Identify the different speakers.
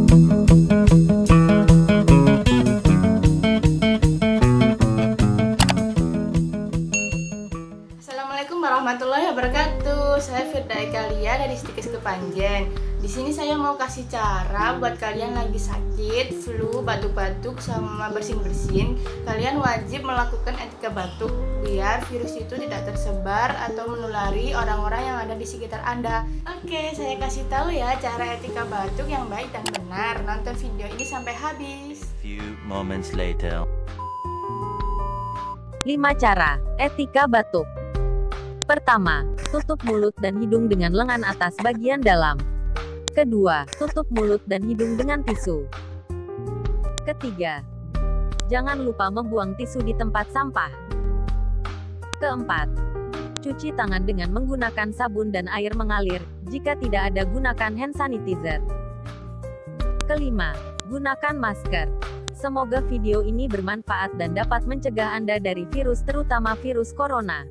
Speaker 1: Assalamualaikum warahmatullahi wabarakatuh. Saya Firda Ekalia dari Stikes Kepanjen. Di sini saya mau kasih cara buat kalian lagi sakit, flu, batuk-batuk sama bersin-bersin. Kalian wajib melakukan etika batuk biar virus itu tidak tersebar atau menulari orang-orang yang ada di sekitar Anda. Oke, saya kasih tahu ya cara etika batuk yang baik dan benar. Nonton video ini sampai habis.
Speaker 2: Few moments later.
Speaker 3: 5 cara etika batuk. Pertama, tutup mulut dan hidung dengan lengan atas bagian dalam. Kedua, tutup mulut dan hidung dengan tisu. Ketiga, jangan lupa membuang tisu di tempat sampah. Keempat, cuci tangan dengan menggunakan sabun dan air mengalir. Jika tidak ada, gunakan hand sanitizer. Kelima, gunakan masker. Semoga video ini bermanfaat dan dapat mencegah Anda dari virus, terutama virus corona.